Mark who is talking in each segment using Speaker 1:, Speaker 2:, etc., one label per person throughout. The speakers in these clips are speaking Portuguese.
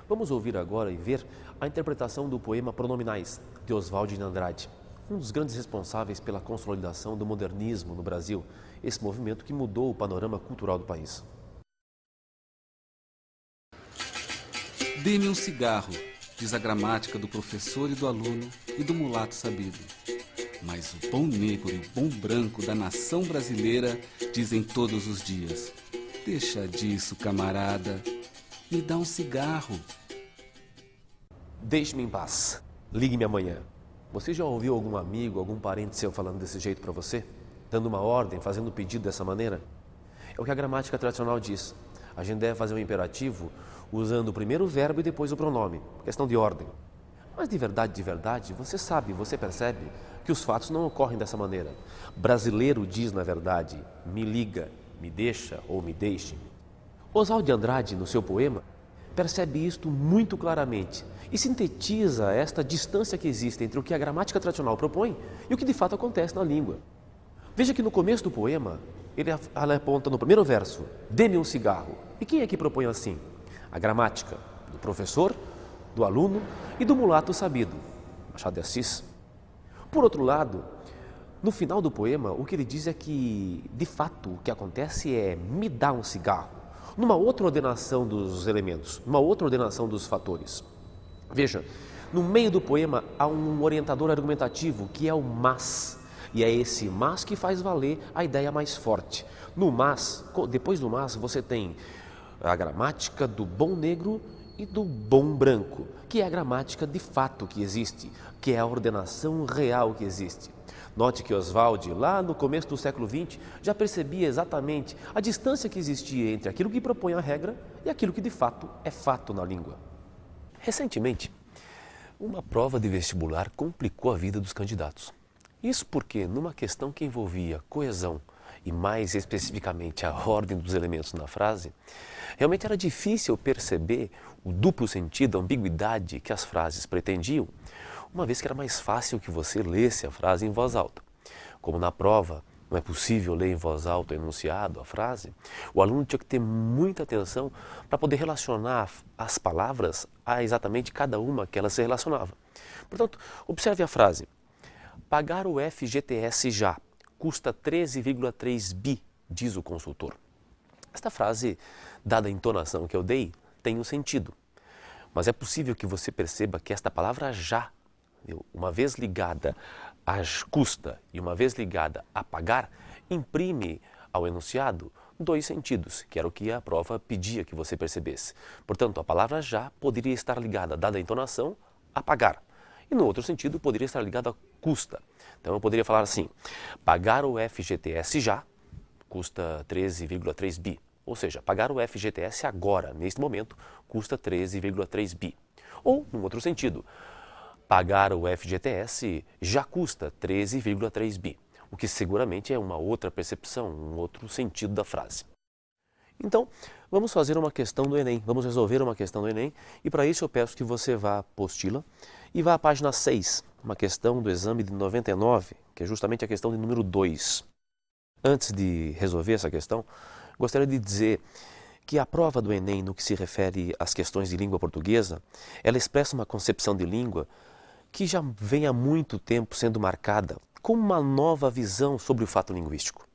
Speaker 1: Vamos ouvir agora e ver a interpretação do poema Pronominais, de Oswald de Andrade, um dos grandes responsáveis pela consolidação do modernismo no Brasil, esse movimento que mudou o panorama cultural do país.
Speaker 2: Dê-me um cigarro, diz a gramática do professor e do aluno e do mulato sabido. Mas o bom negro e o bom branco da nação brasileira dizem todos os dias: deixa disso, camarada, me dá um cigarro.
Speaker 1: Deixe-me em paz, ligue-me amanhã. Você já ouviu algum amigo, algum parente seu falando desse jeito para você? Dando uma ordem, fazendo um pedido dessa maneira? É o que a gramática tradicional diz. A gente deve fazer um imperativo usando o primeiro verbo e depois o pronome. Questão de ordem. Mas de verdade, você sabe, você percebe que os fatos não ocorrem dessa maneira. Brasileiro diz, na verdade, me liga, me deixa ou me deixe. Oswald de Andrade, no seu poema, percebe isto muito claramente e sintetiza esta distância que existe entre o que a gramática tradicional propõe e o que de fato acontece na língua. Veja que no começo do poema, ela aponta no primeiro verso, dê-me um cigarro. E quem é que propõe assim? A gramática do professor, do aluno e do mulato sabido, Machado de Assis. Por outro lado, no final do poema, o que ele diz é que, de fato, o que acontece é me dá um cigarro, numa outra ordenação dos elementos, numa outra ordenação dos fatores. Veja, no meio do poema há um orientador argumentativo que é o mas, e é esse mas que faz valer a ideia mais forte. No mas, depois do mas, você tem a gramática do bom negro e do bom branco, que é a gramática de fato que existe, que é a ordenação real que existe. Note que Oswald, lá no começo do século XX, já percebia exatamente a distância que existia entre aquilo que propõe a regra e aquilo que de fato é fato na língua. Recentemente, uma prova de vestibular complicou a vida dos candidatos. Isso porque, numa questão que envolvia coesão e mais especificamente a ordem dos elementos na frase, realmente era difícil perceber o duplo sentido, a ambiguidade que as frases pretendiam, uma vez que era mais fácil que você lesse a frase em voz alta. Como na prova não é possível ler em voz alta o enunciado, a frase, o aluno tinha que ter muita atenção para poder relacionar as palavras a exatamente cada uma que ela se relacionava. Portanto, observe a frase: pagar o FGTS já custa 13,3 bi, diz o consultor. Esta frase, dada a entonação que eu dei, tem um sentido. Mas é possível que você perceba que esta palavra já, uma vez ligada a custa e uma vez ligada a pagar, imprime ao enunciado dois sentidos, que era o que a prova pedia que você percebesse. Portanto, a palavra já poderia estar ligada, dada a entonação, a pagar. E no outro sentido, poderia estar ligada a custa. Então, eu poderia falar assim: pagar o FGTS já custa 13,3 bi. Ou seja, pagar o FGTS agora, neste momento, custa 13,3 bi. Ou, num outro sentido, pagar o FGTS já custa 13,3 bi. O que seguramente é uma outra percepção, um outro sentido da frase. Então, vamos fazer uma questão do Enem, vamos resolver uma questão do Enem, e para isso eu peço que você vá à apostila e vá à página 6, uma questão do exame de 99, que é justamente a questão de número 2. Antes de resolver essa questão, gostaria de dizer que a prova do Enem, no que se refere às questões de língua portuguesa, ela expressa uma concepção de língua que já vem há muito tempo sendo marcada como uma nova visão sobre o fato linguístico.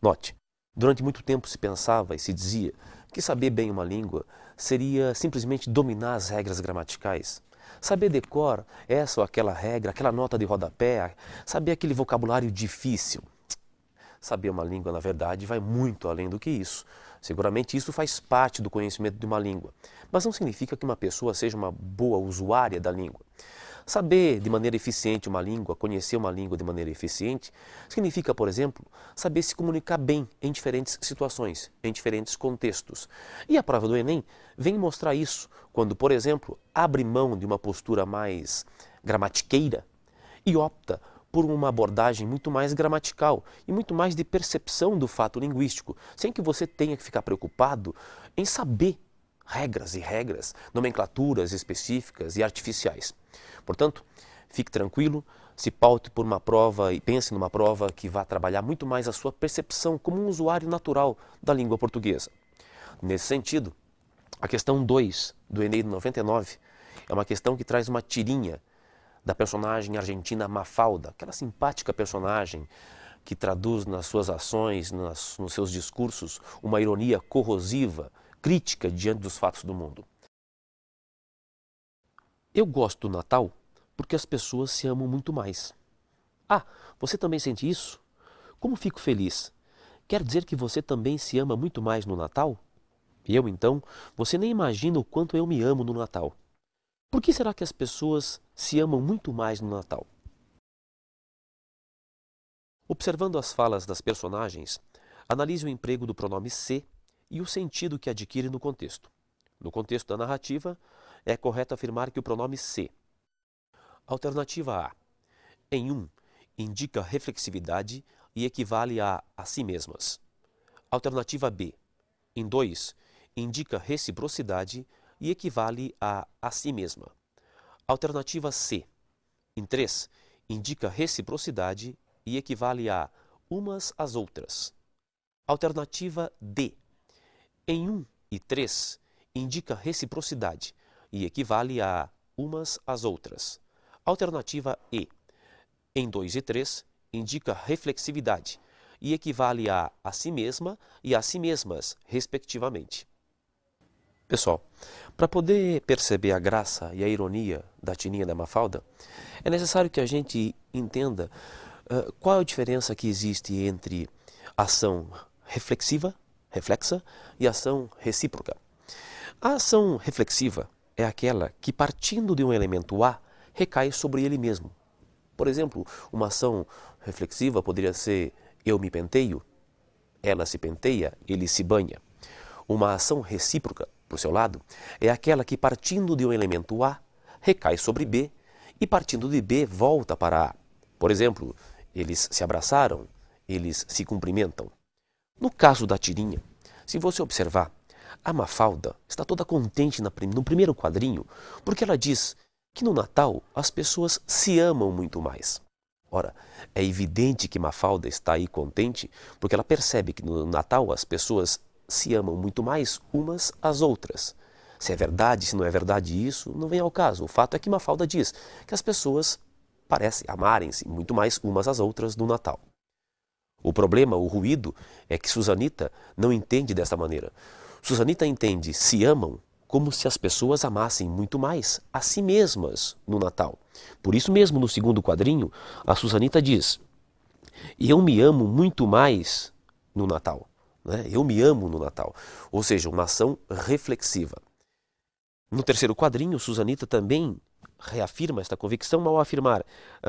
Speaker 1: Note, durante muito tempo se pensava e se dizia que saber bem uma língua seria simplesmente dominar as regras gramaticais. Saber de cor essa ou aquela regra, aquela nota de rodapé, saber aquele vocabulário difícil. Saber uma língua, na verdade, vai muito além do que isso. Seguramente isso faz parte do conhecimento de uma língua, mas não significa que uma pessoa seja uma boa usuária da língua. Saber de maneira eficiente uma língua, conhecer uma língua de maneira eficiente, significa, por exemplo, saber se comunicar bem em diferentes situações, em diferentes contextos. E a prova do Enem vem mostrar isso, quando, por exemplo, abre mão de uma postura mais gramatiqueira e opta por uma abordagem muito mais gramatical e muito mais de percepção do fato linguístico, sem que você tenha que ficar preocupado em saber regras e regras, nomenclaturas específicas e artificiais. Portanto, fique tranquilo, se paute por uma prova e pense numa prova que vá trabalhar muito mais a sua percepção como um usuário natural da língua portuguesa. Nesse sentido, A questão 2 do Enem de 99 é uma questão que traz uma tirinha da personagem argentina Mafalda, aquela simpática personagem que traduz nas suas ações, nos seus discursos, uma ironia corrosiva, crítica diante dos fatos do mundo. Eu gosto do Natal porque as pessoas se amam muito mais. Ah, você também sente isso? Como fico feliz! Quer dizer que você também se ama muito mais no Natal? Eu, então, você nem imagina o quanto eu me amo no Natal. Por que será que as pessoas se amam muito mais no Natal? Observando as falas das personagens, analise o emprego do pronome se e o sentido que adquire no contexto. No contexto da narrativa, é correto afirmar que o pronome se. Alternativa A. Em um, indica reflexividade e equivale a si mesmas. Alternativa B. Em 2, indica reciprocidade e equivale a si mesma. Alternativa C. Em 3, indica reciprocidade e equivale a umas às outras. Alternativa D. Em 1 e 3, indica reciprocidade e equivale a umas às outras. Alternativa E. Em 2 e 3, indica reflexividade e equivale a si mesma e a si mesmas, respectivamente. Pessoal, para poder perceber a graça e a ironia da tirinha da Mafalda, é necessário que a gente entenda qual a diferença que existe entre ação reflexa, e ação recíproca. A ação reflexiva é aquela que, partindo de um elemento A, recai sobre ele mesmo. Por exemplo, uma ação reflexiva poderia ser eu me penteio, ela se penteia, ele se banha. Uma ação recíproca, por seu lado, é aquela que, partindo de um elemento A, recai sobre B e, partindo de B, volta para A. Por exemplo, eles se abraçaram, eles se cumprimentam. No caso da tirinha, se você observar, a Mafalda está toda contente no primeiro quadrinho porque ela diz que no Natal as pessoas se amam muito mais. Ora, é evidente que Mafalda está aí contente porque ela percebe que no Natal as pessoas se amam muito mais umas às outras. Se é verdade, se não é verdade isso, não vem ao caso. O fato é que Mafalda diz que as pessoas parecem amarem-se muito mais umas às outras no Natal. O problema, o ruído, é que Susanita não entende dessa maneira. Susanita entende se amam como se as pessoas amassem muito mais a si mesmas no Natal. Por isso mesmo, no segundo quadrinho, a Susanita diz: eu me amo muito mais no Natal. Né? Eu me amo no Natal. Ou seja, uma ação reflexiva. No terceiro quadrinho, Susanita também reafirma esta convicção ao afirmar: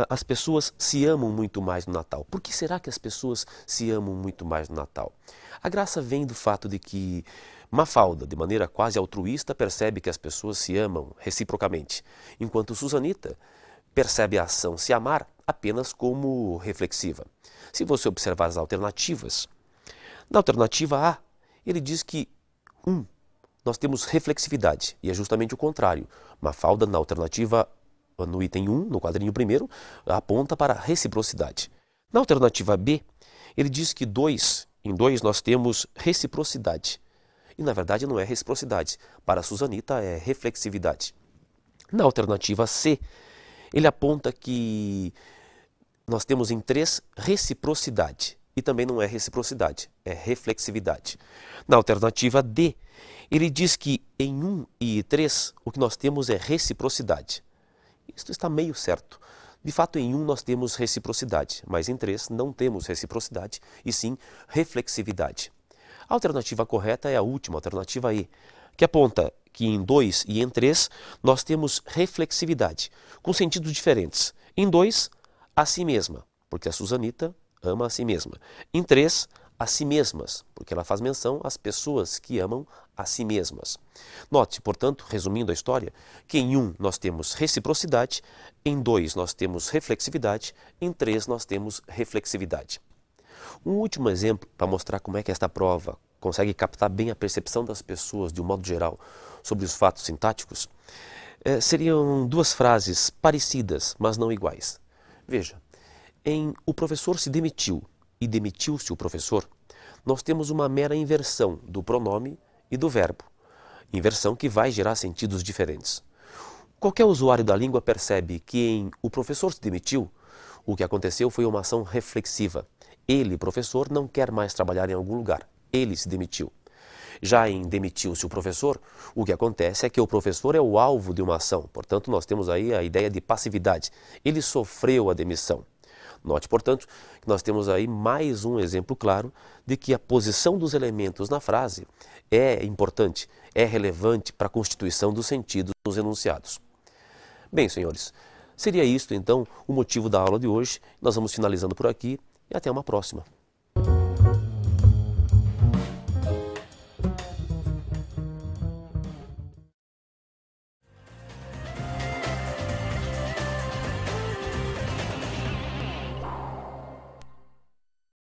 Speaker 1: as pessoas se amam muito mais no Natal. Por que será que as pessoas se amam muito mais no Natal? A graça vem do fato de que Mafalda, de maneira quase altruísta, percebe que as pessoas se amam reciprocamente, enquanto Susanita percebe a ação se amar apenas como reflexiva. Se você observar as alternativas, na alternativa A, ele diz que nós temos reflexividade, e é justamente o contrário. Mafalda, na alternativa, no item 1, no quadrinho primeiro, aponta para a reciprocidade. Na alternativa B, ele diz que em 2 nós temos reciprocidade. E na verdade não é reciprocidade. Para a Susanita é reflexividade. Na alternativa C, ele aponta que nós temos em 3 reciprocidade. E também não é reciprocidade, é reflexividade. Na alternativa D, ele diz que em 1 e 3 o que nós temos é reciprocidade. Isto está meio certo. De fato, em 1 nós temos reciprocidade, mas em 3 não temos reciprocidade, e sim reflexividade. A alternativa correta é a última, a alternativa E, que aponta que em 2 e em 3 nós temos reflexividade, com sentidos diferentes. Em 2, a si mesma, porque a Susanita ama a si mesma. Em 3, a si mesmas, porque ela faz menção às pessoas que amam a si mesmas. Note, portanto, resumindo a história, que em 1 nós temos reciprocidade, em 2 nós temos reflexividade, em 3 nós temos reflexividade. Um último exemplo para mostrar como é que esta prova consegue captar bem a percepção das pessoas, de um modo geral, sobre os fatos sintáticos, seriam 2 frases parecidas, mas não iguais. Veja, em o professor se demitiu e demitiu-se o professor, nós temos uma mera inversão do pronome e do verbo. Inversão que vai gerar sentidos diferentes. Qualquer usuário da língua percebe que em o professor se demitiu, o que aconteceu foi uma ação reflexiva. Ele, professor, não quer mais trabalhar em algum lugar. Ele se demitiu. Já em demitiu-se o professor, o que acontece é que o professor é o alvo de uma ação. Portanto, nós temos aí a ideia de passividade. Ele sofreu a demissão. Note, portanto, que nós temos aí mais um exemplo claro de que a posição dos elementos na frase é importante, é relevante para a constituição do sentido dos enunciados. Bem, senhores, seria isto então o motivo da aula de hoje. Nós vamos finalizando por aqui e até uma próxima.